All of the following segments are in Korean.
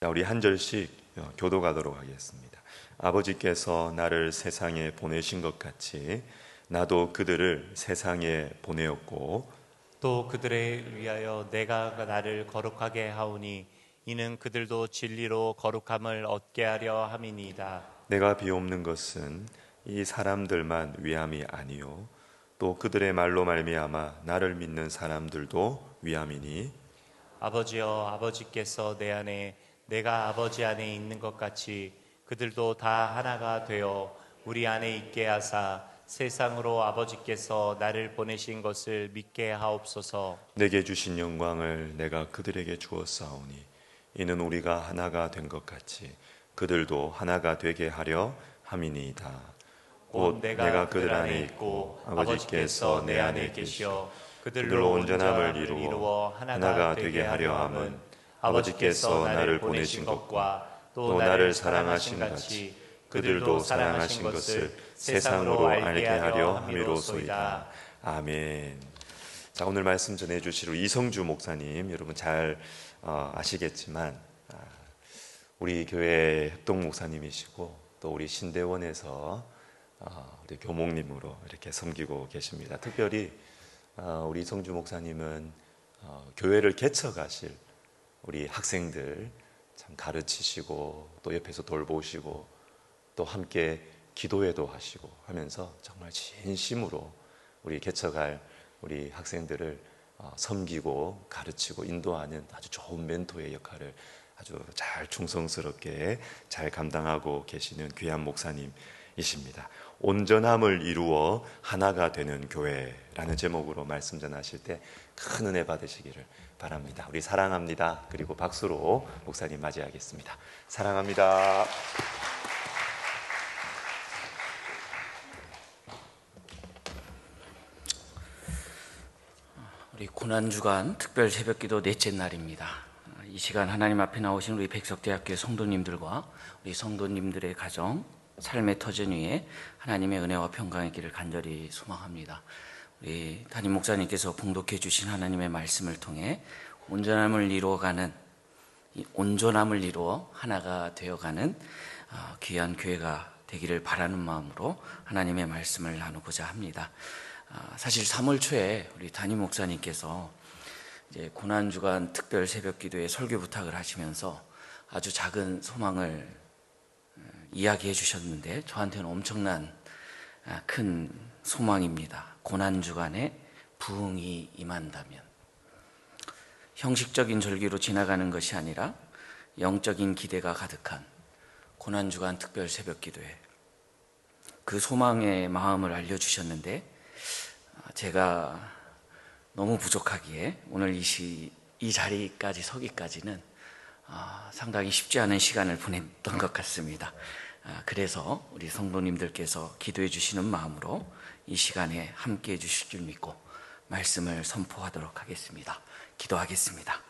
자, 우리 한 절씩 교도가도록 하겠습니다. 아버지께서 나를 세상에 보내신 것 같이 나도 그들을 세상에 보내었고 또 그들에 위하여 내가 나를 거룩하게 하오니 이는 그들도 진리로 거룩함을 얻게 하려 함이니이다. 내가 비옵는 것은 이 사람들만 위함이 아니요 또 그들의 말로 말미암아 나를 믿는 사람들도 위함이니 아버지여, 아버지께서 내 안에 내가 아버지 안에 있는 것 같이 그들도 다 하나가 되어 우리 안에 있게 하사 세상으로 아버지께서 나를 보내신 것을 믿게 하옵소서. 내게 주신 영광을 내가 그들에게 주었사오니 이는 우리가 하나가 된 것 같이 그들도 하나가 되게 하려 함이니이다. 곧 내가 그들 안에 있고 아버지께서 내 안에 계시어 그들로 온전함을 이루어 하나가 되게 하려 함은 아버지께서 나를 보내신 것과 또 나를 사랑하신 같이 그들도 사랑하신 것을 세상으로 알게 하려 함이로소이다. 아멘. 자, 오늘 말씀 전해주실 우리 이성주 목사님, 여러분 잘 아시겠지만 우리 교회 협동 목사님이시고 또 우리 신대원에서 우리 교목님으로 이렇게 섬기고 계십니다. 특별히 우리 이성주 목사님은 교회를 개척하실 우리 학생들 참 가르치시고 또 옆에서 돌보시고 또 함께 기도회도 하시고 하면서 정말 진심으로 우리 개척할 우리 학생들을 섬기고 가르치고 인도하는 아주 좋은 멘토의 역할을 아주 잘 충성스럽게 잘 감당하고 계시는 귀한 목사님이십니다. 온전함을 이루어 하나가 되는 교회라는 제목으로 말씀 전하실 때 큰 은혜 받으시기를 바랍니다. 우리 사랑합니다. 그리고 박수로 목사님 맞이하겠습니다. 사랑합니다. 우리 고난주간 특별 새벽기도 넷째 날입니다. 이 시간 하나님 앞에 나오신 우리 백석대학교 성도님들과 우리 성도님들의 가정, 삶의 터전 위에 하나님의 은혜와 평강의 길을 간절히 소망합니다. 우리 담임 목사님께서 봉독해 주신 하나님의 말씀을 통해 온전함을 이루어 하나가 되어가는 귀한 교회가 되기를 바라는 마음으로 하나님의 말씀을 나누고자 합니다. 사실 3월 초에 우리 담임 목사님께서 이제 고난주간 특별 새벽기도에 설교 부탁을 하시면서 아주 작은 소망을 이야기해 주셨는데 저한테는 엄청난 큰 소망입니다. 고난주간에 부흥이 임한다면 형식적인 절기로 지나가는 것이 아니라 영적인 기대가 가득한 고난주간 특별 새벽기도에 그 소망의 마음을 알려주셨는데 제가 너무 부족하기에 오늘 이 자리까지 서기까지는 상당히 쉽지 않은 시간을 보냈던 것 같습니다. 그래서 우리 성도님들께서 기도해 주시는 마음으로 이 시간에 함께 해 주실 줄 믿고 말씀을 선포하도록 하겠습니다. 기도하겠습니다.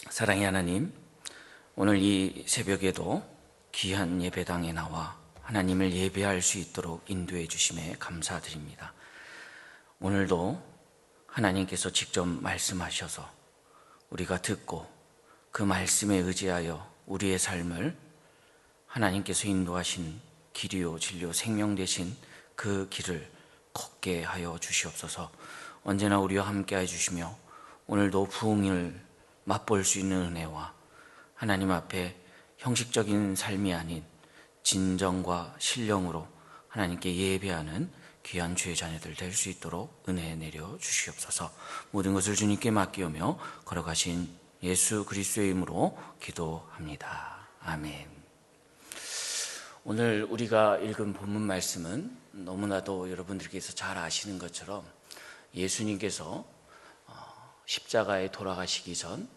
사랑의 하나님, 오늘 이 새벽에도 귀한 예배당에 나와 하나님을 예배할 수 있도록 인도해 주심에 감사드립니다. 오늘도 하나님께서 직접 말씀하셔서 우리가 듣고 그 말씀에 의지하여 우리의 삶을 하나님께서 인도하신 길이요 진리요 생명 되신 그 길을 걷게 하여 주시옵소서. 언제나 우리와 함께 해 주시며 오늘도 부흥을 맛볼 수 있는 은혜와 하나님 앞에 형식적인 삶이 아닌 진정과 신령으로 하나님께 예배하는 귀한 주의 자녀들 될 수 있도록 은혜 내려 주시옵소서. 모든 것을 주님께 맡기오며 걸어가신 예수 그리스도의 이름으로 기도합니다. 아멘. 오늘 우리가 읽은 본문 말씀은 너무나도 여러분들께서 잘 아시는 것처럼 예수님께서 십자가에 돌아가시기 전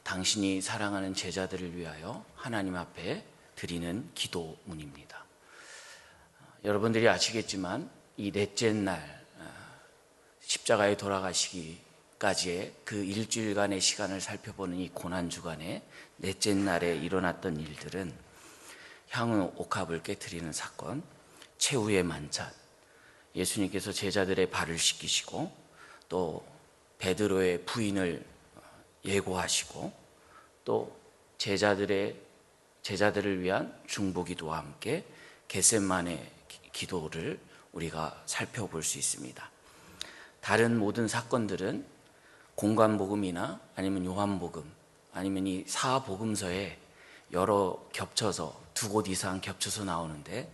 당신이 사랑하는 제자들을 위하여 하나님 앞에 드리는 기도문입니다. 여러분들이 아시겠지만 이 넷째 날 십자가에 돌아가시기까지의 그 일주일간의 시간을 살펴보는 이 고난주간의 넷째 날에 일어났던 일들은 향후 옥합을 깨트리는 사건, 최후의 만찬, 예수님께서 제자들의 발을 씻기시고 또 베드로의 부인을 예고하시고 또 제자들을 위한 중보기도와 함께 겟세마네 기도를 우리가 살펴볼 수 있습니다. 다른 모든 사건들은 공관복음이나 아니면 요한복음 아니면 이 사복음서에 여러 겹쳐서 두 곳 이상 겹쳐서 나오는데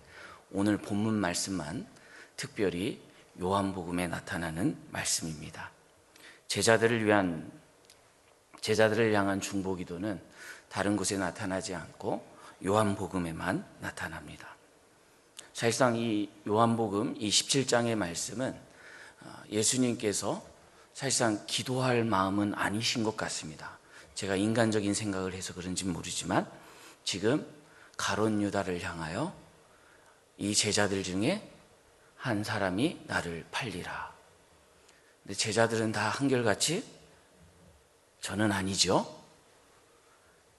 오늘 본문 말씀만 특별히 요한복음에 나타나는 말씀입니다. 제자들을 향한 중보기도는 다른 곳에 나타나지 않고 요한복음에만 나타납니다. 사실상 이 요한복음 이 17장의 말씀은 예수님께서 사실상 기도할 마음은 아니신 것 같습니다. 제가 인간적인 생각을 해서 그런지 모르지만 지금 가룟 유다를 향하여 이 제자들 중에 한 사람이 나를 팔리라. 근데 제자들은 다 한결같이 저는 아니죠.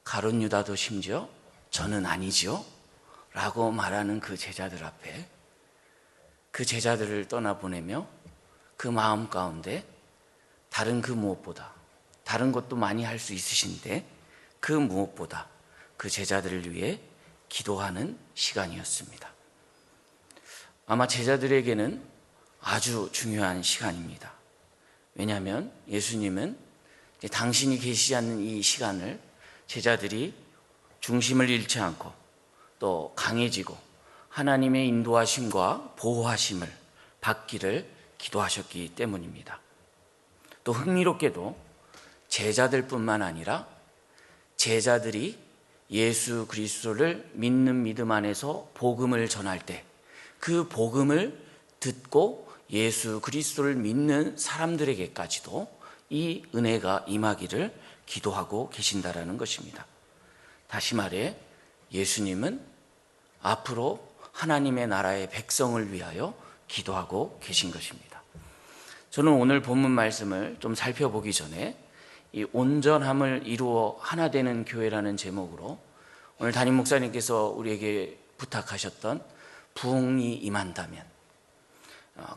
가룟 유다도 심지어 저는 아니죠. 라고 말하는 그 제자들 앞에 그 제자들을 떠나보내며 그 마음 가운데 다른 그 무엇보다 다른 것도 많이 할 수 있으신데 그 무엇보다 그 제자들을 위해 기도하는 시간이었습니다. 아마 제자들에게는 아주 중요한 시간입니다. 왜냐하면 예수님은 당신이 계시지 않는 이 시간을 제자들이 중심을 잃지 않고 또 강해지고 하나님의 인도하심과 보호하심을 받기를 기도하셨기 때문입니다. 또 흥미롭게도 제자들뿐만 아니라 제자들이 예수 그리스도를 믿는 믿음 안에서 복음을 전할 때 그 복음을 듣고 예수 그리스도를 믿는 사람들에게까지도 이 은혜가 임하기를 기도하고 계신다라는 것입니다. 다시 말해 예수님은 앞으로 하나님의 나라의 백성을 위하여 기도하고 계신 것입니다. 저는 오늘 본문 말씀을 좀 살펴보기 전에 이 온전함을 이루어 하나 되는 교회라는 제목으로 오늘 담임 목사님께서 우리에게 부탁하셨던 부흥이 임한다면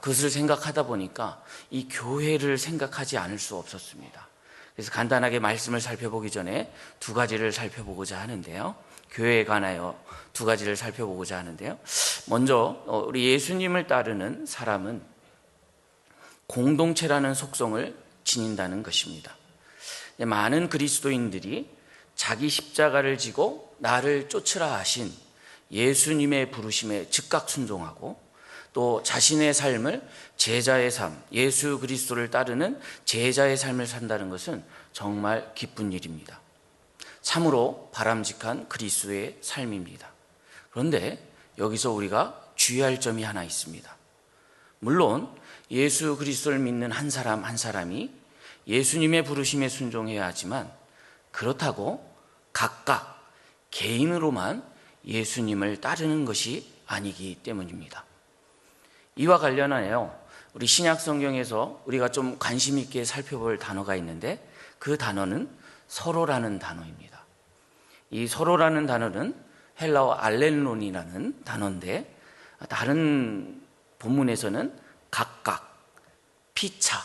그것을 생각하다 보니까 이 교회를 생각하지 않을 수 없었습니다. 그래서 간단하게 말씀을 살펴보기 전에 두 가지를 살펴보고자 하는데요. 교회에 관하여 두 가지를 살펴보고자 하는데요. 먼저 우리 예수님을 따르는 사람은 공동체라는 속성을 지닌다는 것입니다. 많은 그리스도인들이 자기 십자가를 지고 나를 쫓으라 하신 예수님의 부르심에 즉각 순종하고 또 자신의 삶을 제자의 삶, 예수 그리스도를 따르는 제자의 삶을 산다는 것은 정말 기쁜 일입니다. 참으로 바람직한 그리스도의 삶입니다. 그런데 여기서 우리가 주의할 점이 하나 있습니다. 물론 예수 그리스도를 믿는 한 사람 한 사람이 예수님의 부르심에 순종해야 하지만 그렇다고 각각 개인으로만 예수님을 따르는 것이 아니기 때문입니다. 이와 관련하여 우리 신약 성경에서 우리가 좀 관심 있게 살펴볼 단어가 있는데 그 단어는 서로라는 단어입니다. 이 서로라는 단어는 헬라어 알렐론이라는 단어인데 다른 본문에서는 각각, 피차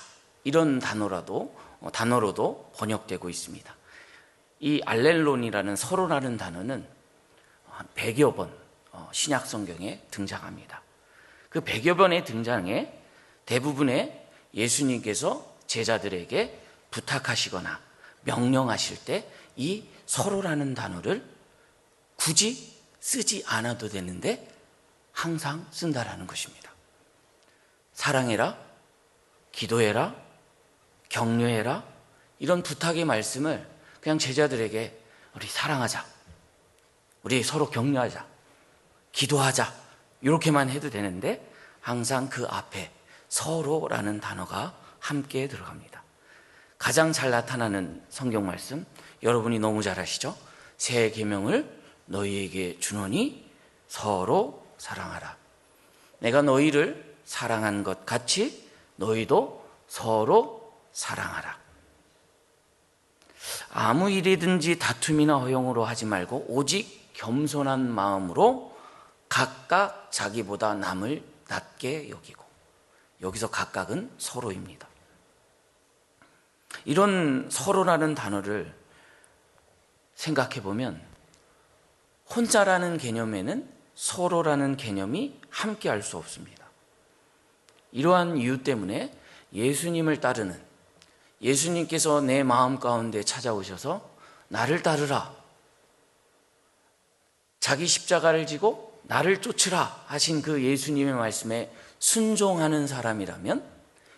이런 단어로도 번역되고 있습니다. 이 알렐론이라는 서로라는 단어는 한 100여 번 신약 성경에 등장합니다. 그 100여 번의 등장에 대부분의 예수님께서 제자들에게 부탁하시거나 명령하실 때 이 서로라는 단어를 굳이 쓰지 않아도 되는데 항상 쓴다라는 것입니다. 사랑해라, 기도해라, 격려해라 이런 부탁의 말씀을 그냥 제자들에게 우리 사랑하자, 우리 서로 격려하자, 기도하자 이렇게만 해도 되는데 항상 그 앞에 서로라는 단어가 함께 들어갑니다. 가장 잘 나타나는 성경 말씀 여러분이 너무 잘 아시죠? 새 계명을 너희에게 주노니 서로 사랑하라. 내가 너희를 사랑한 것 같이 너희도 서로 사랑하라. 아무 일이든지 다툼이나 허용으로 하지 말고 오직 겸손한 마음으로 각각 자기보다 남을 낮게 여기고, 여기서 각각은 서로입니다. 이런 서로라는 단어를 생각해 보면 혼자라는 개념에는 서로라는 개념이 함께 할 수 없습니다. 이러한 이유 때문에 예수님을 따르는, 예수님께서 내 마음 가운데 찾아오셔서 나를 따르라, 자기 십자가를 지고 나를 쫓으라 하신 그 예수님의 말씀에 순종하는 사람이라면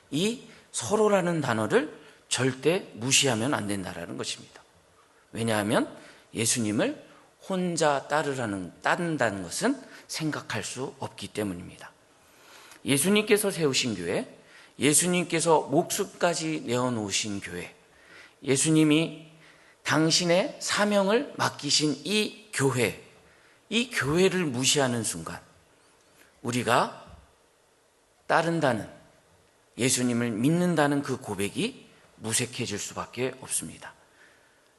이 서로라는 단어를 절대 무시하면 안 된다는 것입니다. 왜냐하면 예수님을 혼자 따른다는 것은 생각할 수 없기 때문입니다. 예수님께서 세우신 교회, 예수님께서 목숨까지 내어놓으신 교회, 예수님이 당신의 사명을 맡기신 이 교회를 무시하는 순간 우리가 따른다는, 예수님을 믿는다는 그 고백이 무색해질 수밖에 없습니다.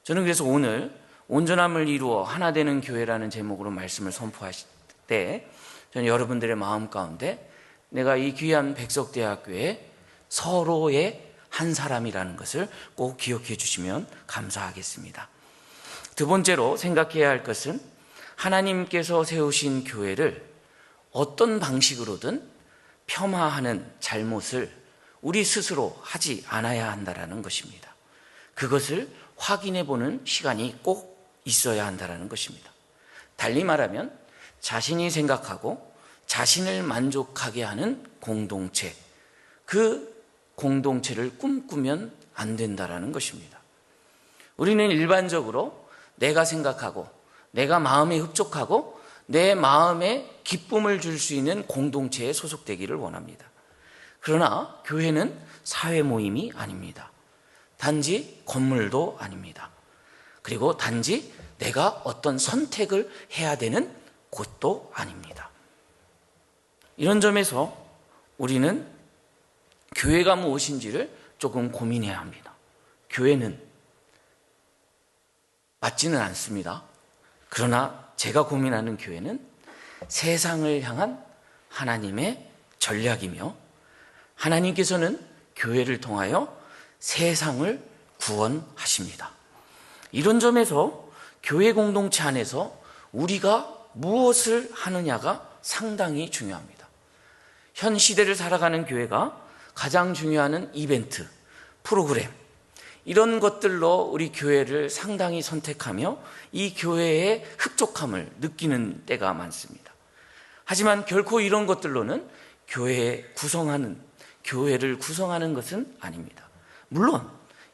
저는 그래서 오늘 온전함을 이루어 하나 되는 교회라는 제목으로 말씀을 선포하실 때 저는 여러분들의 마음 가운데 내가 이 귀한 백석대학교에 서로의 한 사람이라는 것을 꼭 기억해 주시면 감사하겠습니다. 두 번째로 생각해야 할 것은 하나님께서 세우신 교회를 어떤 방식으로든 폄하하는 잘못을 우리 스스로 하지 않아야 한다는 것입니다. 그것을 확인해 보는 시간이 꼭 있어야 한다는 것입니다. 달리 말하면 자신이 생각하고 자신을 만족하게 하는 공동체, 그 공동체를 꿈꾸면 안 된다는 것입니다. 우리는 일반적으로 내가 생각하고 내가 마음에 흡족하고 내 마음에 기쁨을 줄 수 있는 공동체에 소속되기를 원합니다. 그러나 교회는 사회 모임이 아닙니다. 단지 건물도 아닙니다. 그리고 단지 내가 어떤 선택을 해야 되는 곳도 아닙니다. 이런 점에서 우리는 교회가 무엇인지를 조금 고민해야 합니다. 교회는 맞지는 않습니다. 그러나 제가 고민하는 교회는 세상을 향한 하나님의 전략이며 하나님께서는 교회를 통하여 세상을 구원하십니다. 이런 점에서 교회 공동체 안에서 우리가 무엇을 하느냐가 상당히 중요합니다. 현 시대를 살아가는 교회가 가장 중요한 이벤트, 프로그램, 이런 것들로 우리 교회를 상당히 선택하며 이 교회의 흡족함을 느끼는 때가 많습니다. 하지만 결코 이런 것들로는 교회를 구성하는 것은 아닙니다. 물론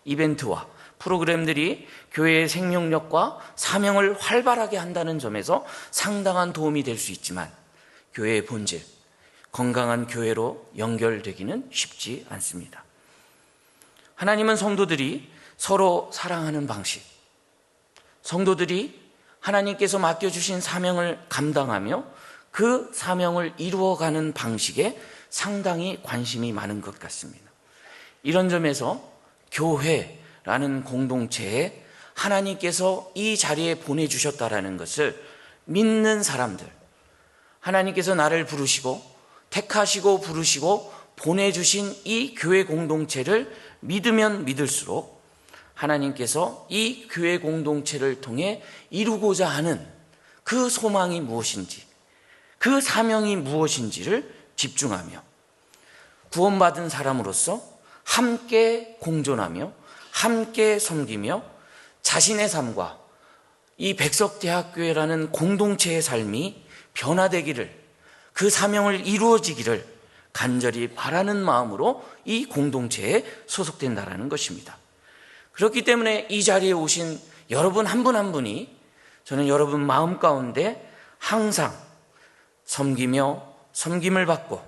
이벤트와 프로그램들이 교회의 생명력과 사명을 활발하게 한다는 점에서 상당한 도움이 될 수 있지만 교회의 본질, 건강한 교회로 연결되기는 쉽지 않습니다. 하나님은 성도들이 서로 사랑하는 방식, 성도들이 하나님께서 맡겨주신 사명을 감당하며 그 사명을 이루어가는 방식에 상당히 관심이 많은 것 같습니다. 이런 점에서 교회라는 공동체에 하나님께서 이 자리에 보내주셨다라는 것을 믿는 사람들, 하나님께서 나를 부르시고 택하시고 부르시고 보내주신 이 교회 공동체를 믿으면 믿을수록 하나님께서 이 교회 공동체를 통해 이루고자 하는 그 소망이 무엇인지, 그 사명이 무엇인지를 집중하며 구원받은 사람으로서 함께 공존하며 함께 섬기며 자신의 삶과 이 백석대학교회라는 공동체의 삶이 변화되기를, 그 사명을 이루어지기를 간절히 바라는 마음으로 이 공동체에 소속된다는 것입니다. 그렇기 때문에 이 자리에 오신 여러분 한 분 한 분이 저는 여러분 마음 가운데 항상 섬기며 섬김을 받고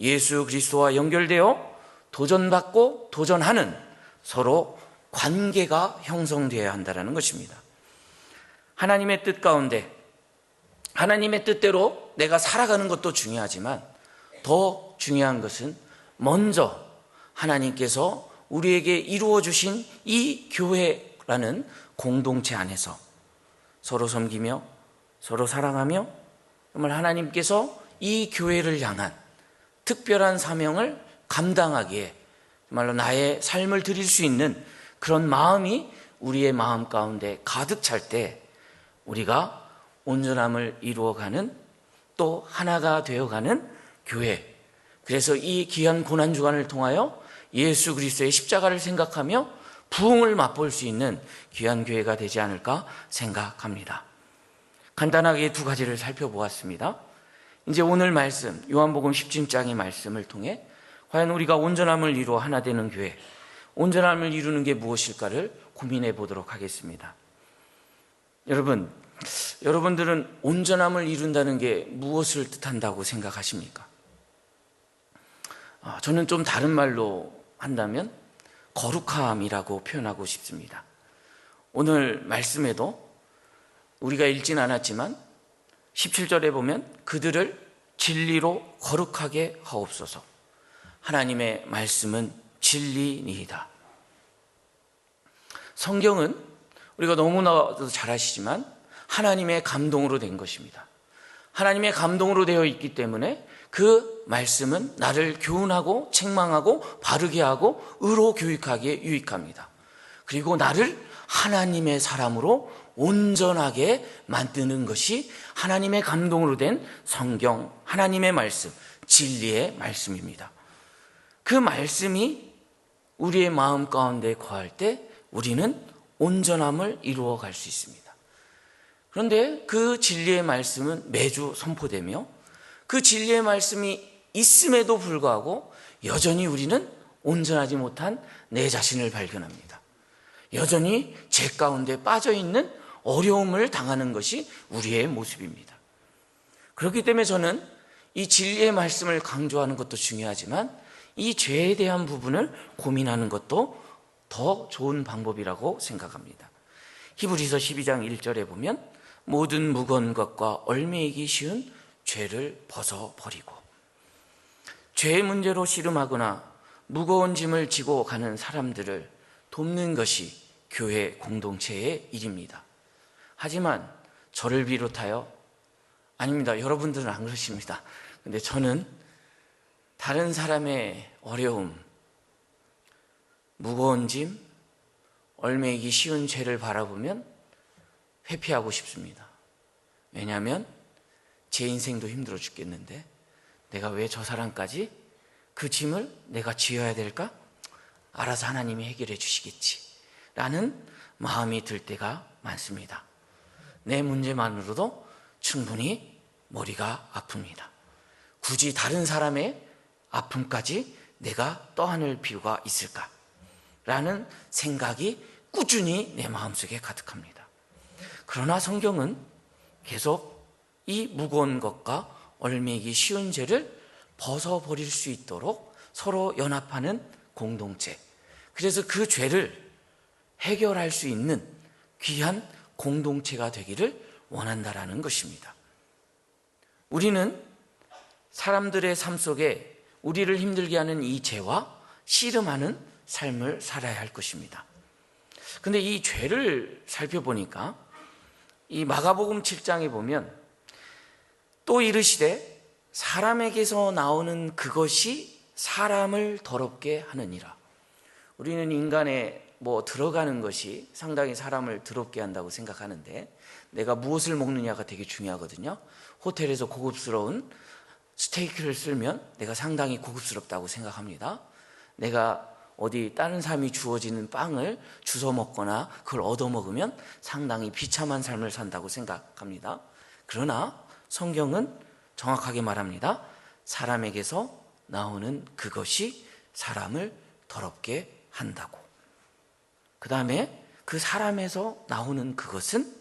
예수 그리스도와 연결되어 도전받고 도전하는 서로 관계가 형성되어야 한다는 것입니다. 하나님의 뜻 가운데 하나님의 뜻대로 내가 살아가는 것도 중요하지만 더 중요한 것은 먼저 하나님께서 우리에게 이루어 주신 이 교회라는 공동체 안에서 서로 섬기며 서로 사랑하며 정말 하나님께서 이 교회를 향한 특별한 사명을 감당하기에 정말로 나의 삶을 드릴 수 있는 그런 마음이 우리의 마음 가운데 가득 찰 때 우리가 온전함을 이루어가는, 또 하나가 되어가는 교회, 그래서 이 귀한 고난주간을 통하여 예수 그리스도의 십자가를 생각하며 부흥을 맛볼 수 있는 귀한 교회가 되지 않을까 생각합니다. 간단하게 두 가지를 살펴보았습니다. 이제 오늘 말씀, 요한복음 17장의 말씀을 통해 과연 우리가 온전함을 이루어 하나 되는 교회, 온전함을 이루는 게 무엇일까를 고민해 보도록 하겠습니다. 여러분들은 온전함을 이룬다는 게 무엇을 뜻한다고 생각하십니까? 저는 좀 다른 말로 한다면 거룩함이라고 표현하고 싶습니다. 오늘 말씀에도 우리가 읽진 않았지만 17절에 보면 그들을 진리로 거룩하게 하옵소서. 하나님의 말씀은 진리니이다. 성경은 우리가 너무나도 잘 아시지만 하나님의 감동으로 된 것입니다. 하나님의 감동으로 되어 있기 때문에 그 말씀은 나를 교훈하고 책망하고 바르게 하고 의로 교육하기에 유익합니다. 그리고 나를 하나님의 사람으로 온전하게 만드는 것이 하나님의 감동으로 된 성경, 하나님의 말씀, 진리의 말씀입니다. 그 말씀이 우리의 마음 가운데 거할 때 우리는 온전함을 이루어 갈 수 있습니다. 그런데 그 진리의 말씀은 매주 선포되며 그 진리의 말씀이 있음에도 불구하고 여전히 우리는 온전하지 못한 내 자신을 발견합니다. 여전히 죄 가운데 빠져있는 어려움을 당하는 것이 우리의 모습입니다. 그렇기 때문에 저는 이 진리의 말씀을 강조하는 것도 중요하지만 이 죄에 대한 부분을 고민하는 것도 더 좋은 방법이라고 생각합니다. 히브리서 12장 1절에 보면 모든 무거운 것과 얽매이기 쉬운 죄를 벗어버리고, 죄의 문제로 씨름하거나 무거운 짐을 지고 가는 사람들을 돕는 것이 교회 공동체의 일입니다. 하지만 저를 비롯하여, 아닙니다, 여러분들은 안 그러십니다. 근데 저는 다른 사람의 어려움, 무거운 짐, 얽매이기 쉬운 죄를 바라보면 회피하고 싶습니다. 왜냐하면 제 인생도 힘들어 죽겠는데 내가 왜 저 사람까지 그 짐을 내가 지어야 될까? 알아서 하나님이 해결해 주시겠지 라는 마음이 들 때가 많습니다. 내 문제만으로도 충분히 머리가 아픕니다. 굳이 다른 사람의 아픔까지 내가 떠안을 필요가 있을까? 라는 생각이 꾸준히 내 마음속에 가득합니다. 그러나 성경은 계속 이 무거운 것과 얽매이기 쉬운 죄를 벗어버릴 수 있도록 서로 연합하는 공동체, 그래서 그 죄를 해결할 수 있는 귀한 공동체가 되기를 원한다라는 것입니다. 우리는 사람들의 삶 속에 우리를 힘들게 하는 이 죄와 씨름하는 삶을 살아야 할 것입니다. 근데 이 죄를 살펴보니까 이 마가복음 7장에 보면 또 이르시되 사람에게서 나오는 그것이 사람을 더럽게 하느니라. 우리는 인간의 들어가는 것이 상당히 사람을 더럽게 한다고 생각하는데 내가 무엇을 먹느냐가 되게 중요하거든요. 호텔에서 고급스러운 스테이크를 쓰면 내가 상당히 고급스럽다고 생각합니다. 내가 어디 다른 사람이 주어지는 빵을 주워 먹거나 그걸 얻어 먹으면 상당히 비참한 삶을 산다고 생각합니다. 그러나 성경은 정확하게 말합니다. 사람에게서 나오는 그것이 사람을 더럽게 한다고. 그 다음에 그 사람에서 나오는 그것은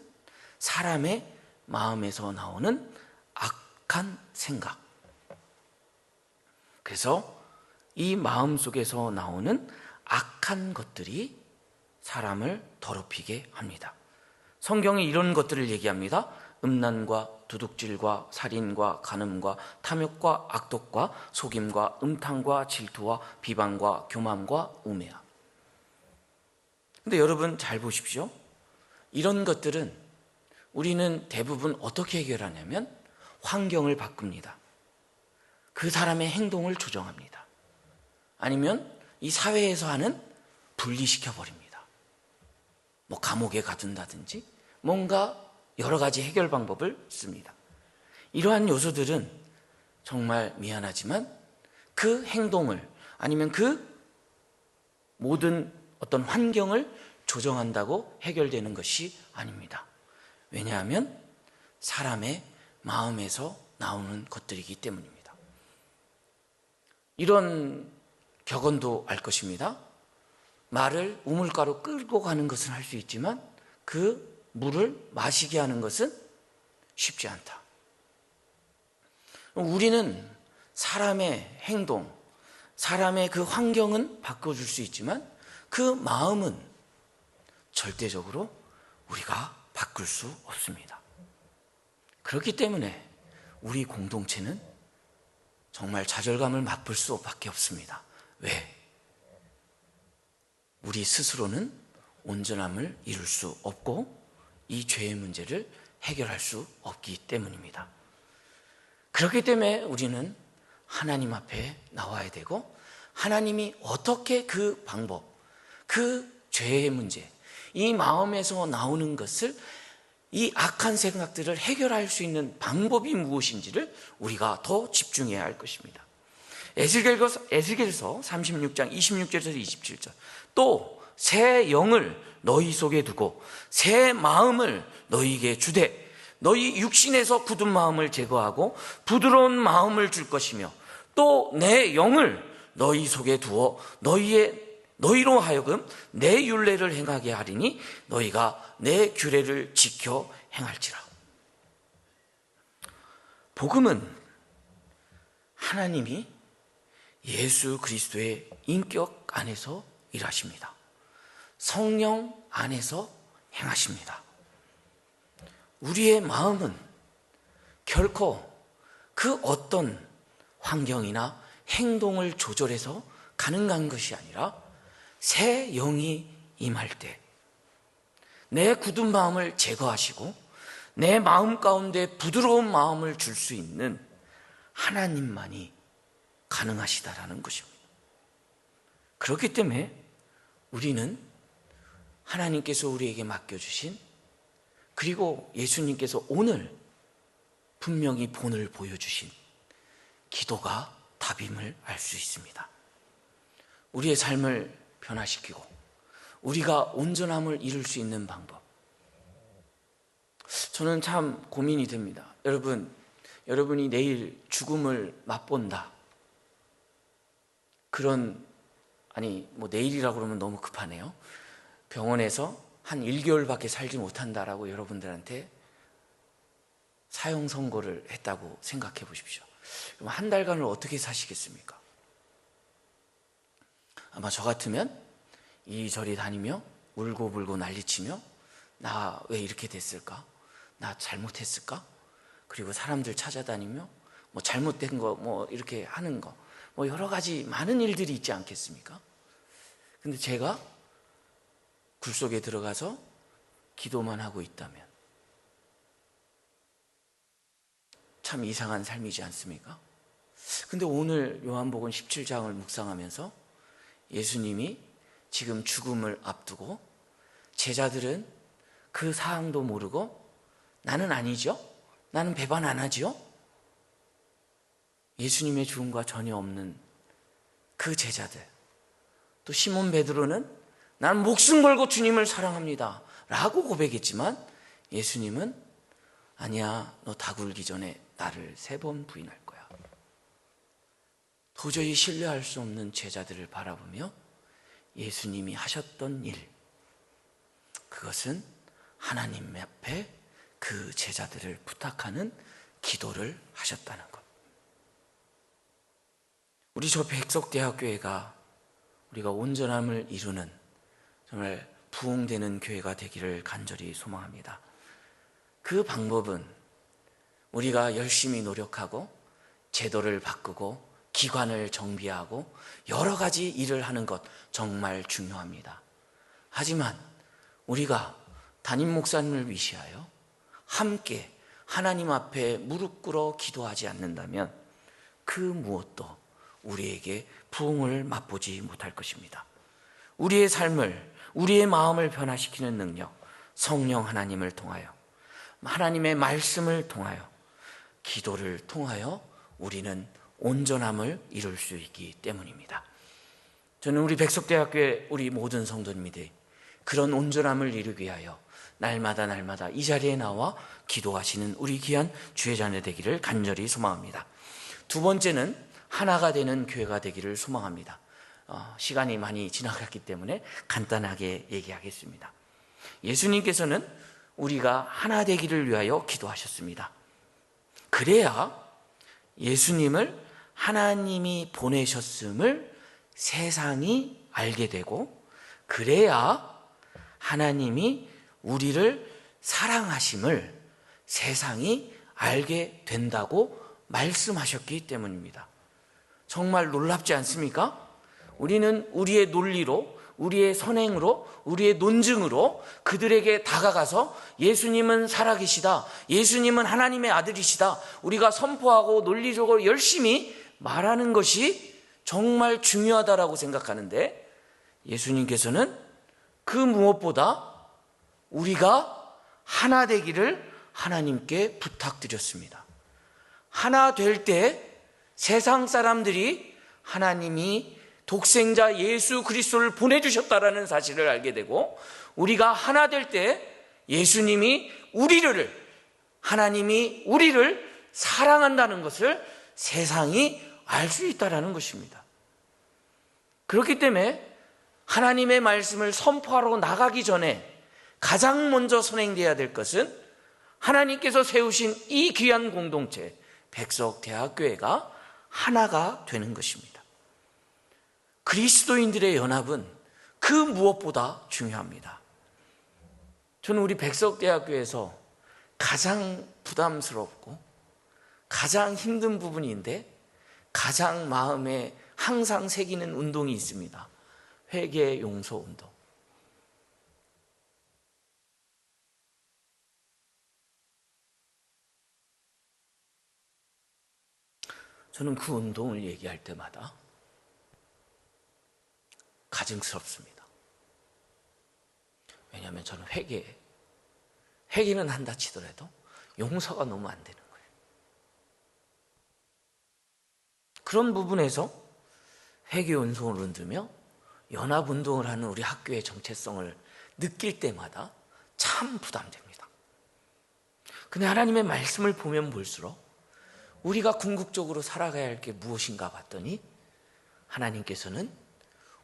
사람의 마음에서 나오는 악한 생각. 그래서 이 마음 속에서 나오는 악한 것들이 사람을 더럽히게 합니다. 성경이 이런 것들을 얘기합니다. 음란과 도둑질과 살인과 간음과 탐욕과 악독과 속임과 음탕과 질투와 비방과 교만과 우매함. 근데 여러분 잘 보십시오. 이런 것들은 우리는 대부분 어떻게 해결하냐면 환경을 바꿉니다. 그 사람의 행동을 조정합니다. 아니면 이 사회에서 하는 분리시켜 버립니다. 뭐 감옥에 가둔다든지 뭔가 여러 가지 해결 방법을 씁니다. 이러한 요소들은 정말 미안하지만 그 행동을 아니면 그 모든 어떤 환경을 조정한다고 해결되는 것이 아닙니다. 왜냐하면 사람의 마음에서 나오는 것들이기 때문입니다. 이런 격언도 알 것입니다. 말을 우물가로 끌고 가는 것은 할 수 있지만 그 물을 마시게 하는 것은 쉽지 않다. 우리는 사람의 행동, 사람의 그 환경은 바꿔줄 수 있지만 그 마음은 절대적으로 우리가 바꿀 수 없습니다. 그렇기 때문에 우리 공동체는 정말 좌절감을 맛볼 수밖에 없습니다. 왜? 우리 스스로는 온전함을 이룰 수 없고 이 죄의 문제를 해결할 수 없기 때문입니다. 그렇기 때문에 우리는 하나님 앞에 나와야 되고 하나님이 어떻게 그 방법, 그 죄의 문제, 이 마음에서 나오는 것을 이 악한 생각들을 해결할 수 있는 방법이 무엇인지를 우리가 더 집중해야 할 것입니다. 에스겔서 36장 26절에서 27절 또 새 영을 너희 속에 두고 새 마음을 너희에게 주되 너희 육신에서 굳은 마음을 제거하고 부드러운 마음을 줄 것이며 또 내 영을 너희 속에 두어 너희로 하여금 내 율례를 행하게 하리니 너희가 내 규례를 지켜 행할지라. 복음은 하나님이 예수 그리스도의 인격 안에서 일하십니다. 성령 안에서 행하십니다. 우리의 마음은 결코 그 어떤 환경이나 행동을 조절해서 가능한 것이 아니라 새 영이 임할 때 내 굳은 마음을 제거하시고 내 마음 가운데 부드러운 마음을 줄 수 있는 하나님만이 가능하시다라는 것입니다. 그렇기 때문에 우리는 하나님께서 우리에게 맡겨주신 그리고 예수님께서 오늘 분명히 본을 보여주신 기도가 답임을 알 수 있습니다. 우리의 삶을 변화시키고 우리가 온전함을 이룰 수 있는 방법, 저는 참 고민이 됩니다. 여러분이 내일 죽음을 맛본다, 내일이라고 그러면 너무 급하네요. 병원에서 한 1개월밖에 살지 못한다라고 여러분들한테 사형 선고를 했다고 생각해 보십시오. 그럼 한 달간을 어떻게 사시겠습니까? 아마 저 같으면 이리저리 다니며 울고불고 난리치며 나 왜 이렇게 됐을까? 나 잘못했을까? 그리고 사람들 찾아다니며 잘못된 거 이렇게 하는 거 여러 가지 많은 일들이 있지 않겠습니까? 근데 제가 굴 속에 들어가서 기도만 하고 있다면 참 이상한 삶이지 않습니까? 근데 오늘 요한복음 17장을 묵상하면서 예수님이 지금 죽음을 앞두고 제자들은 그 사항도 모르고 나는 아니죠? 나는 배반 안 하지요? 예수님의 죽음과 전혀 없는 그 제자들, 또 시몬 베드로는 난 목숨 걸고 주님을 사랑합니다 라고 고백했지만 예수님은 아니야, 너 다 굴기 전에 나를 3번 부인할 거야. 도저히 신뢰할 수 없는 제자들을 바라보며 예수님이 하셨던 일, 그것은 하나님 앞에 그 제자들을 부탁하는 기도를 하셨다는 것. 우리 저 백석대학교회가 우리가 온전함을 이루는 정말 부흥되는 교회가 되기를 간절히 소망합니다. 그 방법은 우리가 열심히 노력하고 제도를 바꾸고 기관을 정비하고 여러 가지 일을 하는 것 정말 중요합니다. 하지만 우리가 담임 목사님을 위시하여 함께 하나님 앞에 무릎 꿇어 기도하지 않는다면 그 무엇도 우리에게 부흥을 맛보지 못할 것입니다. 우리의 삶을 우리의 마음을 변화시키는 능력, 성령 하나님을 통하여, 하나님의 말씀을 통하여, 기도를 통하여 우리는 온전함을 이룰 수 있기 때문입니다. 저는 우리 백석대학교의 우리 모든 성도님들이 그런 온전함을 이루기 위하여 날마다 이 자리에 나와 기도하시는 우리 귀한 주의 자녀 되기를 간절히 소망합니다. 두 번째는 하나가 되는 교회가 되기를 소망합니다. 시간이 많이 지나갔기 때문에 간단하게 얘기하겠습니다. 예수님께서는 우리가 하나 되기를 위하여 기도하셨습니다. 그래야 예수님을 하나님이 보내셨음을 세상이 알게 되고, 그래야 하나님이 우리를 사랑하심을 세상이 알게 된다고 말씀하셨기 때문입니다. 정말 놀랍지 않습니까? 우리는 우리의 논리로, 우리의 선행으로, 우리의 논증으로 그들에게 다가가서 예수님은 살아계시다, 예수님은 하나님의 아들이시다, 우리가 선포하고 논리적으로 열심히 말하는 것이 정말 중요하다라고 생각하는데, 예수님께서는 그 무엇보다 우리가 하나 되기를 하나님께 부탁드렸습니다. 하나 될 때 세상 사람들이 하나님이 독생자 예수 그리스도를 보내주셨다라는 사실을 알게 되고, 우리가 하나 될 때 예수님이 하나님이 우리를 사랑한다는 것을 세상이 알 수 있다라는 것입니다. 그렇기 때문에 하나님의 말씀을 선포하러 나가기 전에 가장 먼저 선행되어야 될 것은 하나님께서 세우신 이 귀한 공동체 백석대학교회가 하나가 되는 것입니다. 그리스도인들의 연합은 그 무엇보다 중요합니다. 저는 우리 백석대학교에서 가장 부담스럽고 가장 힘든 부분인데 가장 마음에 항상 새기는 운동이 있습니다. 회개 용서 운동. 저는 그 운동을 얘기할 때마다 가증스럽습니다. 왜냐하면 저는 회개는 한다 치더라도 용서가 너무 안 되는 거예요. 그런 부분에서 회개 운동을 흔들며 연합운동을 하는 우리 학교의 정체성을 느낄 때마다 참 부담됩니다. 근데 하나님의 말씀을 보면 볼수록 우리가 궁극적으로 살아가야 할 게 무엇인가 봤더니, 하나님께서는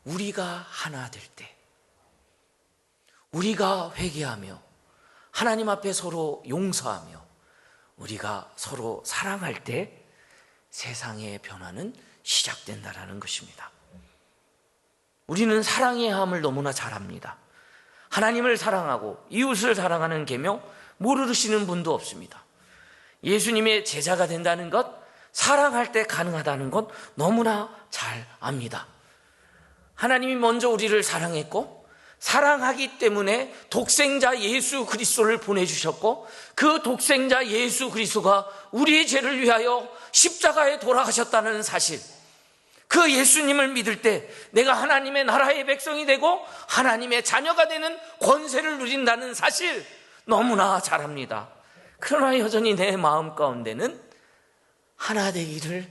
우리가 하나 될 때, 우리가 회개하며 하나님 앞에 서로 용서하며 우리가 서로 사랑할 때 세상의 변화는 시작된다라는 것입니다. 우리는 사랑의 함을 너무나 잘 압니다. 하나님을 사랑하고 이웃을 사랑하는 계명 모르시는 분도 없습니다. 예수님의 제자가 된다는 것, 사랑할 때 가능하다는 것 너무나 잘 압니다. 하나님이 먼저 우리를 사랑했고, 사랑하기 때문에 독생자 예수 그리스도를 보내주셨고, 그 독생자 예수 그리스도가 우리의 죄를 위하여 십자가에 돌아가셨다는 사실, 그 예수님을 믿을 때 내가 하나님의 나라의 백성이 되고 하나님의 자녀가 되는 권세를 누린다는 사실 너무나 잘 압니다. 그러나 여전히 내 마음 가운데는 하나 되기를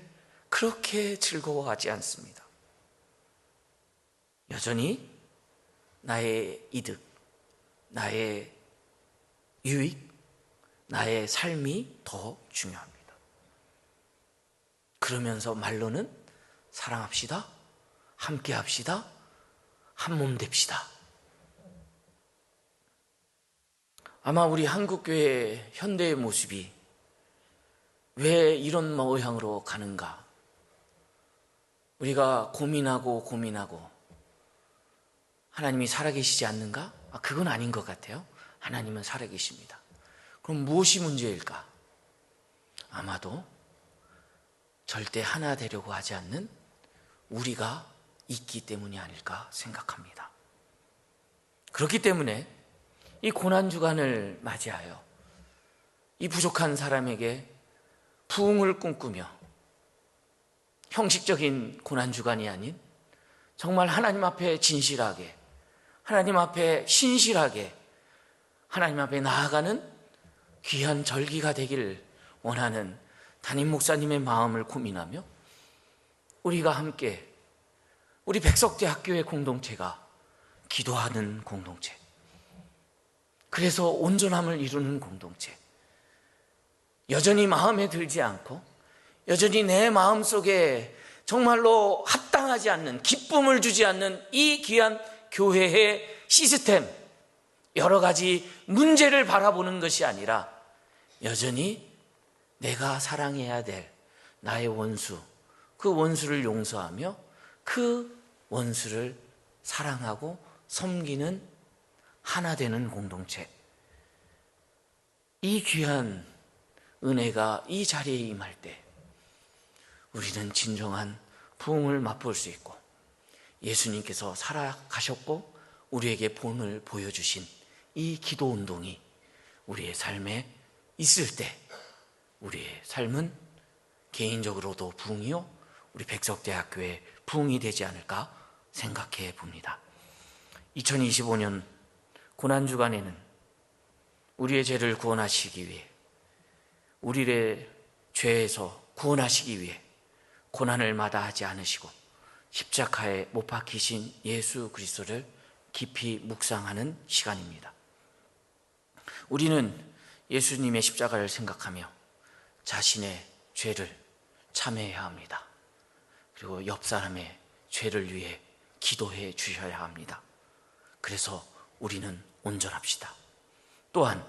그렇게 즐거워하지 않습니다. 여전히 나의 이득, 나의 유익, 나의 삶이 더 중요합니다. 그러면서 말로는 사랑합시다, 함께 합시다, 한 몸 됩시다. 아마 우리 한국교회 현대의 모습이 왜 이런 모양으로 가는가, 우리가 고민하고 하나님이 살아계시지 않는가? 그건 아닌 것 같아요. 하나님은 살아계십니다. 그럼 무엇이 문제일까? 아마도 절대 하나 되려고 하지 않는 우리가 있기 때문이 아닐까 생각합니다. 그렇기 때문에 이 고난주간을 맞이하여 이 부족한 사람에게 부흥을 꿈꾸며 형식적인 고난주간이 아닌 정말 하나님 앞에 진실하게 하나님 앞에 신실하게 하나님 앞에 나아가는 귀한 절기가 되기를 원하는 담임 목사님의 마음을 고민하며 우리가 함께 우리 백석대학교의 공동체가 기도하는 공동체, 그래서 온전함을 이루는 공동체, 여전히 마음에 들지 않고 여전히 내 마음속에 정말로 합당하지 않는, 기쁨을 주지 않는 이 귀한 교회의 시스템, 여러 가지 문제를 바라보는 것이 아니라 여전히 내가 사랑해야 될 나의 원수, 그 원수를 용서하며 그 원수를 사랑하고 섬기는 하나 되는 공동체, 이 귀한 은혜가 이 자리에 임할 때 우리는 진정한 부흥을 맛볼 수 있고, 예수님께서 살아가셨고 우리에게 본을 보여주신 이 기도 운동이 우리의 삶에 있을 때 우리의 삶은 개인적으로도 부흥이요, 우리 백석대학교의 부흥이 되지 않을까 생각해 봅니다. 2025년 고난주간에는 우리의 죄를 구원하시기 위해, 우리의 죄에서 구원하시기 위해 고난을 마다하지 않으시고 십자가에 못 박히신 예수 그리스도를 깊이 묵상하는 시간입니다. 우리는 예수님의 십자가를 생각하며 자신의 죄를 참회해야 합니다. 그리고 옆 사람의 죄를 위해 기도해 주셔야 합니다. 그래서 우리는 온전합시다. 또한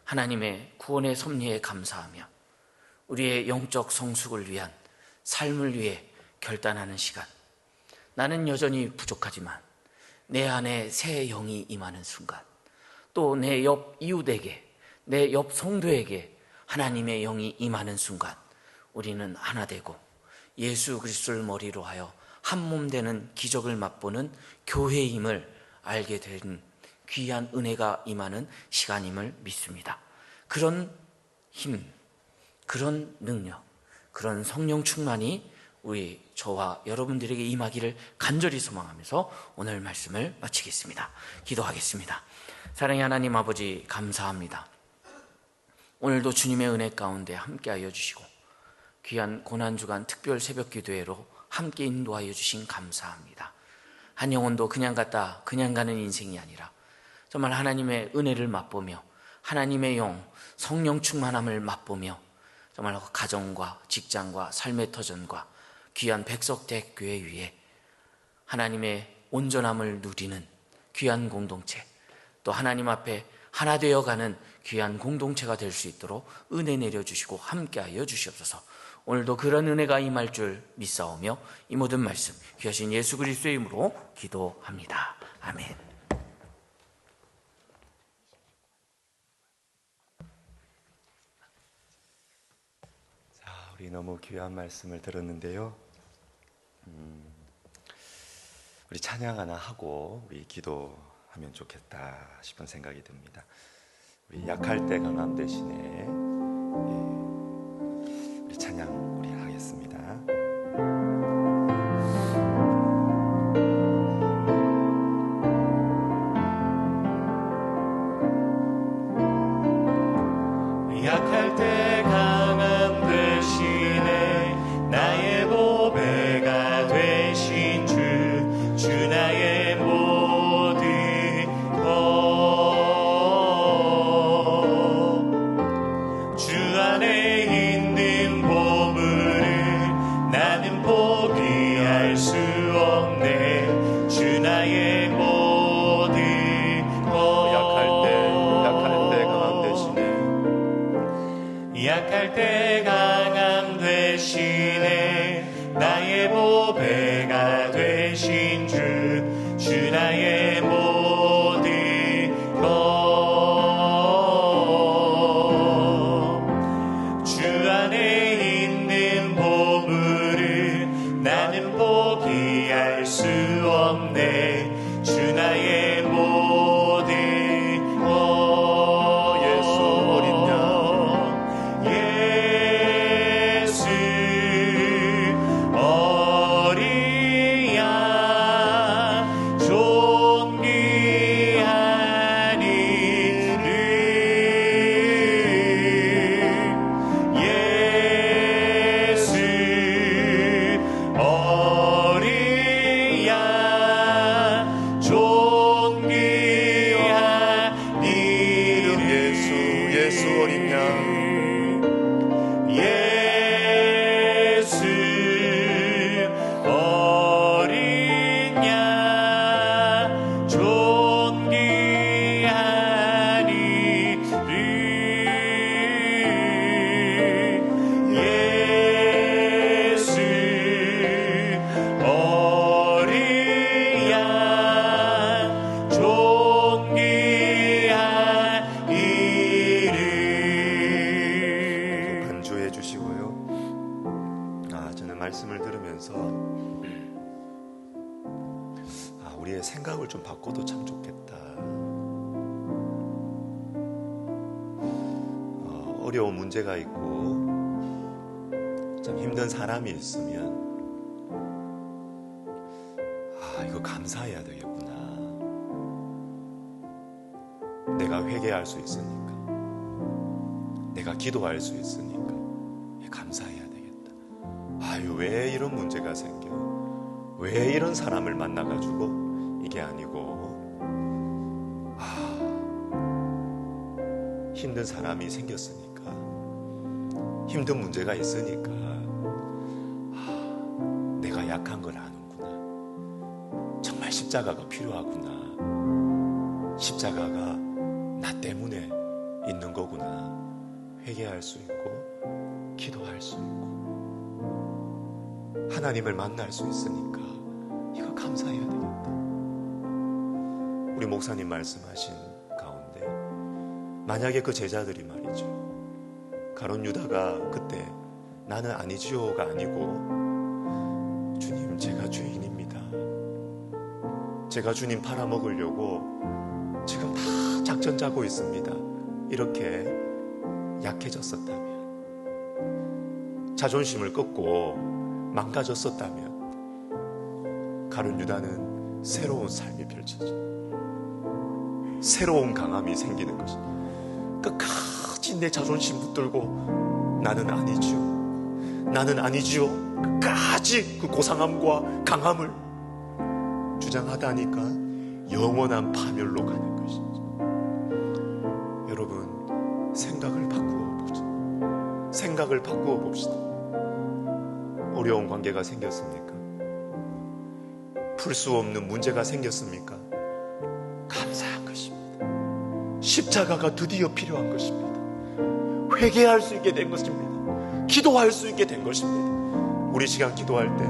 하나님의 구원의 섭리에 감사하며 우리의 영적 성숙을 위한 삶을 위해 결단하는 시간, 나는 여전히 부족하지만 내 안에 새 영이 임하는 순간, 또 내 옆 이웃에게, 내 옆 성도에게 하나님의 영이 임하는 순간 우리는 하나 되고 예수 그리스도를 머리로 하여 한 몸 되는 기적을 맛보는 교회임을 알게 된 귀한 은혜가 임하는 시간임을 믿습니다. 그런 힘, 그런 능력, 그런 성령 충만이 우리 저와 여러분들에게 임하기를 간절히 소망하면서 오늘 말씀을 마치겠습니다. 기도하겠습니다. 사랑의 하나님 아버지, 감사합니다. 오늘도 주님의 은혜 가운데 함께하여 주시고 귀한 고난주간 특별 새벽 기도회로 함께 인도하여 주신 감사합니다. 한 영혼도 그냥 갔다 그냥 가는 인생이 아니라 정말 하나님의 은혜를 맛보며 하나님의 영, 성령 충만함을 맛보며 정말 가정과 직장과 삶의 터전과 귀한 백석대교회 위에 하나님의 온전함을 누리는 귀한 공동체, 또 하나님 앞에 하나 되어가는 귀한 공동체가 될 수 있도록 은혜 내려주시고 함께하여 주시옵소서. 오늘도 그런 은혜가 임할 줄 믿사오며 이 모든 말씀 귀하신 예수 그리스도의 이름으로 기도합니다. 아멘. 우리 너무 귀한 말씀을 들었는데요. 우리 찬양 하나 하고 우리 기도하면 좋겠다 싶은 생각이 듭니다. 우리 약할 때 강함 대신에 우리 찬양 우리 하겠습니다. 약할 때 강함 대신에 나의 보배가 되신 주 나의 모든 것, 주 안에 있는 보물을 나는 포기할 수 없네. 주 나의 모든 것. 약할 때 강함 대신에 나의 보배가 되신 주 나의 모든 것, 주 안에 있는 보물을 나는 포기할 수 없네. 주 나의 모든 것, 예수 어린 양, 예수 어린 양 예수 어린 양 존귀한 이름 예수 어린 양 존귀한 이름. 간주해 주시고요. 저는 말씀을 들으면서 우리의 생각을 좀 바꿔도 참 좋겠다. 어려운 문제가 있고 참 힘든 사람이 있으면 이거 감사해야 되겠구나. 내가 회개할 수 있으니까, 내가 기도할 수 있으니까 감사해야 되겠다. 왜 이런 문제가 생겨? 왜 이런 사람을 만나가지고 이게 아니고 힘든 사람이 생겼으니까, 힘든 문제가 있으니까 내가 약한 걸 아는구나. 정말 십자가가 필요하구나. 십자가가 나 때문에 있는 거구나. 회개할 수 있고 기도할 수 있고 하나님을 만날 수 있으니까 이거 감사해야 되겠다. 우리 목사님 말씀하신 가운데 만약에 그 제자들이 말이죠, 가룟 유다가 그때 나는 아니지요가 아니고 주님 제가 죄인입니다, 제가 주님 팔아먹으려고 지금 다 작전 짜고 있습니다, 이렇게 약해졌었다면, 자존심을 꺾고 망가졌었다면 가룟 유다는 새로운 삶이 펼쳐져, 새로운 강함이 생기는 것이, 끝까지 내 자존심 붙들고 나는 아니지요, 나는 아니지요, 끝까지 그 고상함과 강함을 주장하다니까 영원한 파멸로 가는 것이죠. 여러분, 생각을 바꾸어 보자. 생각을 바꾸어 봅시다. 어려운 관계가 생겼습니까? 풀 수 없는 문제가 생겼습니까? 감사한 것입니다. 십자가가 드디어 필요한 것입니다. 회개할 수 있게 된 것입니다. 기도할 수 있게 된 것입니다. 우리 시간 기도할 때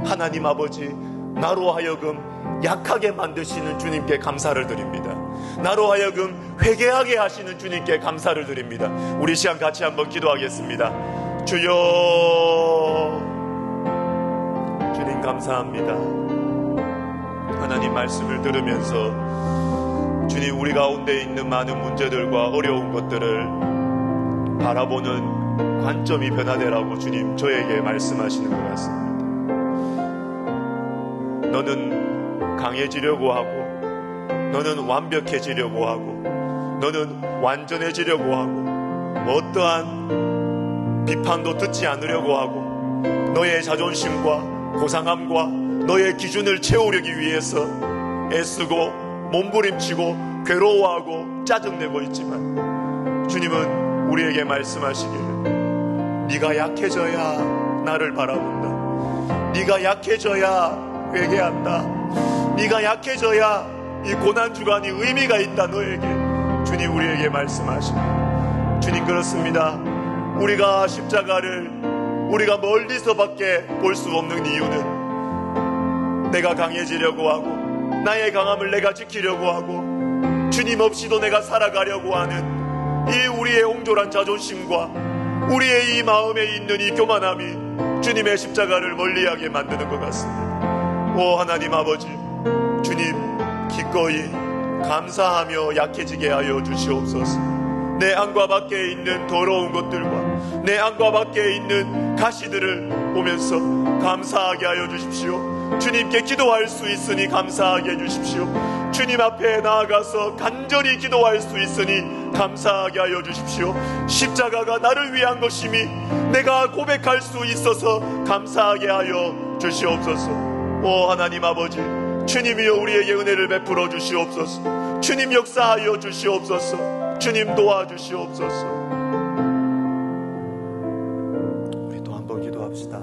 하나님 아버지, 나로 하여금 약하게 만드시는 주님께 감사를 드립니다. 나로 하여금 회개하게 하시는 주님께 감사를 드립니다. 우리 시간 같이 한번 기도하겠습니다. 주여, 주님 감사합니다. 하나님 말씀을 들으면서 주님, 우리 가운데 있는 많은 문제들과 어려운 것들을 바라보는 관점이 변화되라고 주님 저에게 말씀하시는 것 같습니다. 너는 강해지려고 하고, 너는 완벽해지려고 하고, 너는 완전해지려고 하고, 어떠한 비판도 듣지 않으려고 하고, 너의 자존심과 고상함과 너의 기준을 채우려기 위해서 애쓰고 몸부림치고 괴로워하고 짜증내고 있지만, 주님은 우리에게 말씀하시기를 네가 약해져야 나를 바라본다, 네가 약해져야 회개한다, 네가 약해져야 이 고난주간이 의미가 있다, 너에게 주님 우리에게 말씀하십니다. 주님, 그렇습니다. 우리가 십자가를 우리가 멀리서밖에 볼 수 없는 이유는 내가 강해지려고 하고, 나의 강함을 내가 지키려고 하고, 주님 없이도 내가 살아가려고 하는 이 우리의 옹졸한 자존심과 우리의 이 마음에 있는 이 교만함이 주님의 십자가를 멀리하게 만드는 것 같습니다. 오 하나님 아버지, 주님 기꺼이 감사하며 약해지게 하여 주시옵소서. 내 안과 밖에 있는 더러운 것들과 내 안과 밖에 있는 가시들을 보면서 감사하게 하여 주십시오. 주님께 기도할 수 있으니 감사하게 해주십시오. 주님 앞에 나아가서 간절히 기도할 수 있으니 감사하게 하여 주십시오. 십자가가 나를 위한 것임이 내가 고백할 수 있어서 감사하게 하여 주시옵소서. 오 하나님 아버지, 주님이여 우리에게 은혜를 베풀어 주시옵소서. 주님 역사하여 주시옵소서. 주님 도와주시옵소서. 우리 또 한 번 기도합시다.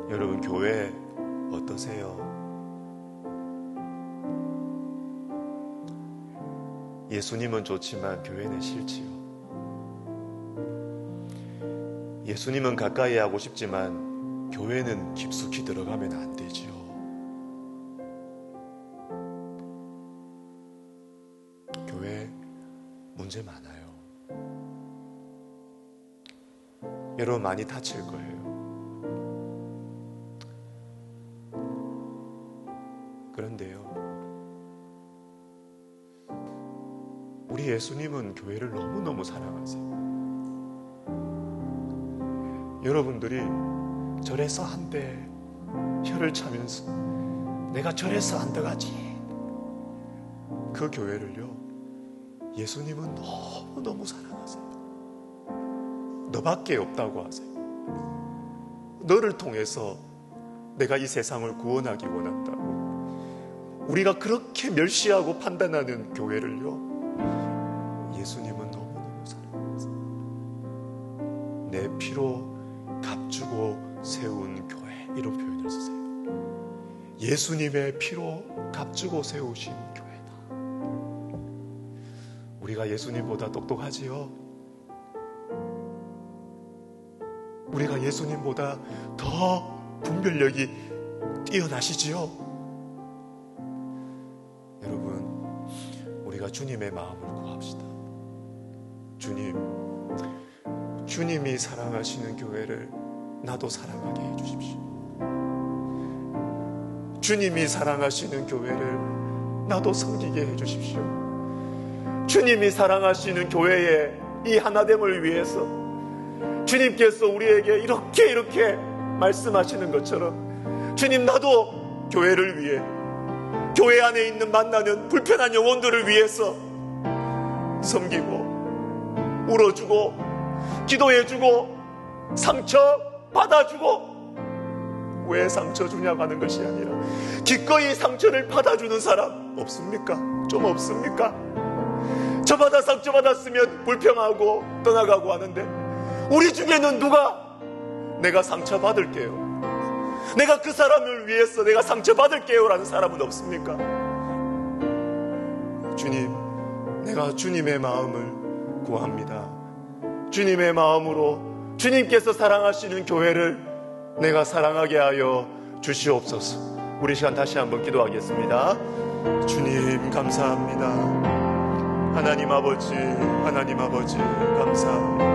여러분, 교회 어떠세요? 예수님은 좋지만 교회는 싫지요. 예수님은 가까이 하고 싶지만 교회는 깊숙이 들어가면 안 되지요. 교회 문제 많아요. 여러분 많이 다칠 거예요. 그런데요, 우리 예수님은 교회를 너무너무 사랑하세요. 여러분들이 절에서 한데 혀를 차면서 내가 절에서 안 들어가지, 그 교회를요 예수님은 너무너무 사랑하세요. 너밖에 없다고 하세요. 너를 통해서 내가 이 세상을 구원하기 원한다고. 우리가 그렇게 멸시하고 판단하는 교회를요 예수님은 너무너무 사랑하세요. 내 피로 값주고 세운 교회, 이런 표현을 쓰세요. 예수님의 피로 값주고 세우신 교회다. 우리가 예수님보다 똑똑하지요? 우리가 예수님보다 더 분별력이 뛰어나시지요? 여러분, 우리가 주님의 마음을 구합시다. 주님이 사랑하시는 교회를 나도 사랑하게 해주십시오. 주님이 사랑하시는 교회를 나도 섬기게 해주십시오. 주님이 사랑하시는 교회의 이 하나됨을 위해서 주님께서 우리에게 이렇게 말씀하시는 것처럼, 주님, 나도 교회를 위해, 교회 안에 있는 만나는 불편한 영혼들을 위해서 섬기고 울어주고 기도해주고 상처 받아주고, 왜 상처 주냐고 하는 것이 아니라 기꺼이 상처를 받아주는 사람 없습니까? 좀 없습니까? 저마다 상처 받았으면 불평하고 떠나가고 하는데, 우리 중에는 누가 내가 상처 받을게요, 내가 그 사람을 위해서 내가 상처 받을게요 라는 사람은 없습니까? 주님, 내가 주님의 마음을 구합니다. 주님의 마음으로 주님께서 사랑하시는 교회를 내가 사랑하게 하여 주시옵소서. 우리 시간 다시 한번 기도하겠습니다. 주님 감사합니다. 하나님 아버지 감사합니다.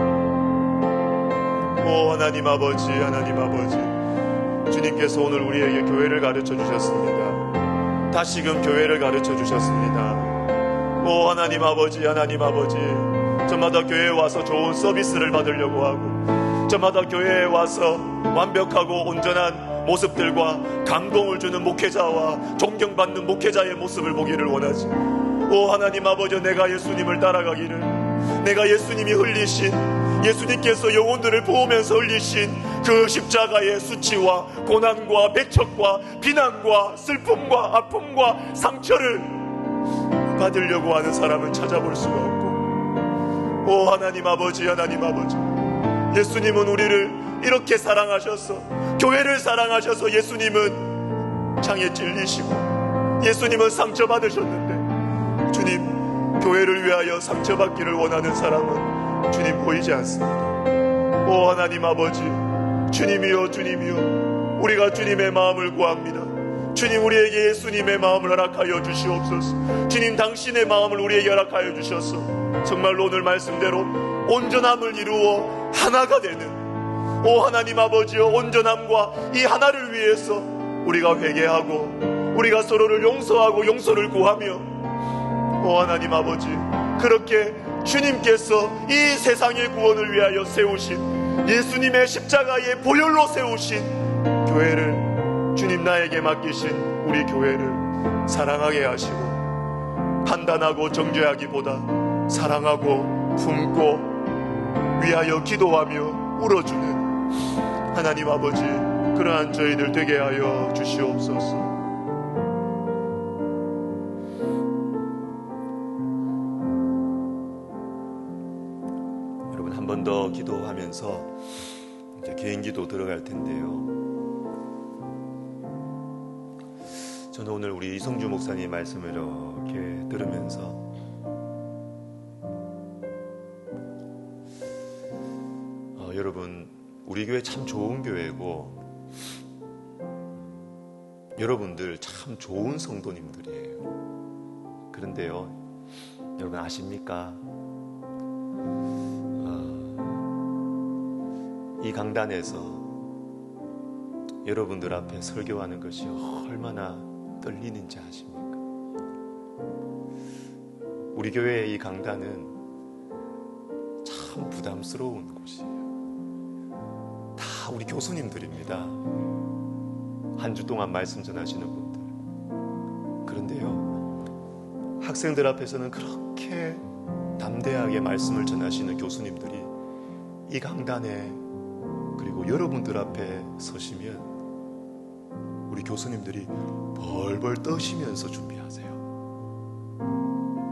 오 하나님 아버지, 주님께서 오늘 우리에게 교회를 가르쳐 주셨습니다. 다시금 교회를 가르쳐 주셨습니다. 오 하나님 아버지, 저마다 교회에 와서 좋은 서비스를 받으려고 하고, 저마다 교회에 와서 완벽하고 온전한 모습들과 감동을 주는 목회자와 존경받는 목회자의 모습을 보기를 원하지. 오 하나님 아버지, 내가 예수님을 따라가기를, 내가 예수님이 흘리신, 예수님께서 영혼들을 보면서 흘리신 그 십자가의 수치와 고난과 배척과 비난과 슬픔과 아픔과 상처를 받으려고 하는 사람은 찾아볼 수가 없고, 오 하나님 아버지, 예수님은 우리를 이렇게 사랑하셔서, 교회를 사랑하셔서 예수님은 창에 찔리시고 예수님은 상처받으셨는데, 주님, 교회를 위하여 상처받기를 원하는 사람은 주님 보이지 않습니다. 오 하나님 아버지, 주님이여, 우리가 주님의 마음을 구합니다. 주님, 우리에게 예수님의 마음을 허락하여 주시옵소서. 주님, 당신의 마음을 우리에게 허락하여 주셔서 정말로 오늘 말씀대로 온전함을 이루어 하나가 되는, 오 하나님 아버지여, 온전함과 이 하나를 위해서 우리가 회개하고 우리가 서로를 용서하고 용서를 구하며, 오 하나님 아버지, 그렇게 주님께서 이 세상의 구원을 위하여 세우신 예수님의 십자가의 보혈로 세우신 교회를, 주님 나에게 맡기신 우리 교회를 사랑하게 하시고, 판단하고 정죄하기보다 사랑하고 품고 위하여 기도하며 울어주는 하나님 아버지, 그러한 저희들 되게 하여 주시옵소서. 여러분, 한 번 더 기도하면서 이제 개인 기도 들어갈 텐데요. 저는 오늘 우리 이성주 목사님 말씀을 이렇게 들으면서 여러분, 우리 교회 참 좋은 교회고 여러분들 참 좋은 성도님들이에요. 그런데요, 여러분 아십니까? 이 강단에서 여러분들 앞에 설교하는 것이 얼마나 떨리는지 아십니까? 우리 교회의 이 강단은 참 부담스러운 곳이에요. 다 우리 교수님들입니다. 한 주 동안 말씀 전하시는 분들. 그런데요, 학생들 앞에서는 그렇게 담대하게 말씀을 전하시는 교수님들이 이 강단에, 그리고 여러분들 앞에 서시면 우리 교수님들이 벌벌 떠시면서 준비하세요.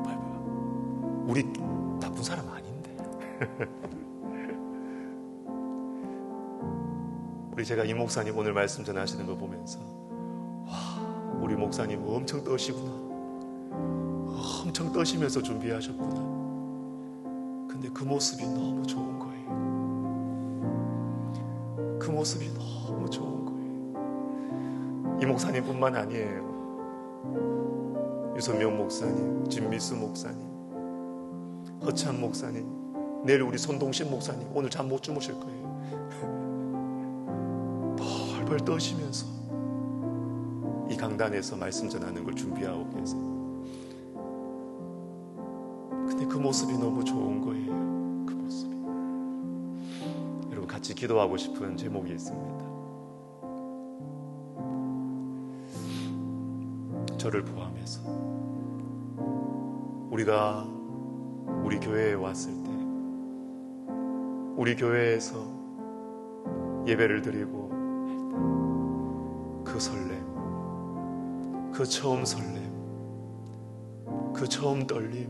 벌벌. 우리 나쁜 사람 아닌데. 우리 제가 이 목사님 오늘 말씀 전하시는 거 보면서 와, 우리 목사님 엄청 떠시구나, 엄청 떠시면서 준비하셨구나. 근데 그 모습이 너무 좋은 거예요. 그 모습이 너무 좋은 거예요. 이 목사님뿐만 아니에요. 유선명 목사님, 진미수 목사님, 허찬 목사님, 내일 우리 손동신 목사님 오늘 잠 못 주무실 거예요. 벌벌 떠시면서 이 강단에서 말씀 전하는 걸 준비하고 계세요. 근데 그 모습이 너무 좋은 거예요. 그 모습이. 여러분, 같이 기도하고 싶은 제목이 있습니다. 저를 포함해서 우리가 우리 교회에 왔을 때, 우리 교회에서 예배를 드리고 그 설렘, 그 처음 설렘, 그 처음 떨림,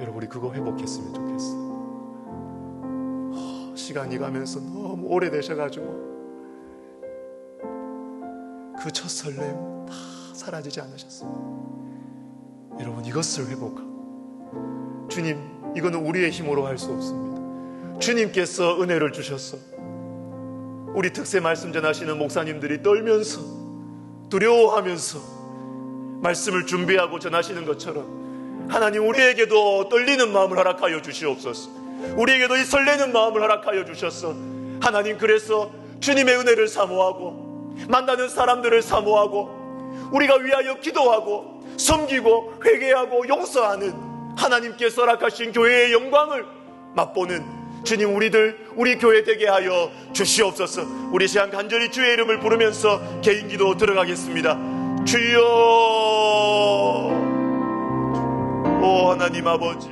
여러분 우리 그거 회복했으면 좋겠어요. 시간이 가면서 너무 오래되셔가지고 그 첫 설렘 다 사라지지 않으셨어요. 여러분, 이것을 회복하고, 주님, 이거는 우리의 힘으로 할 수 없습니다. 주님께서 은혜를 주셨어. 우리 특세 말씀 전하시는 목사님들이 떨면서, 두려워하면서 말씀을 준비하고 전하시는 것처럼 하나님, 우리에게도 떨리는 마음을 허락하여 주시옵소서. 우리에게도 이 설레는 마음을 허락하여 주셨어. 하나님, 그래서 주님의 은혜를 사모하고 만나는 사람들을 사모하고 우리가 위하여 기도하고 섬기고 회개하고 용서하는 하나님께서 허락하신 교회의 영광을 맛보는 주님, 우리 교회 되게 하여 주시옵소서. 우리 시간 간절히 주의 이름을 부르면서 개인 기도 들어가겠습니다. 주여, 오 하나님 아버지,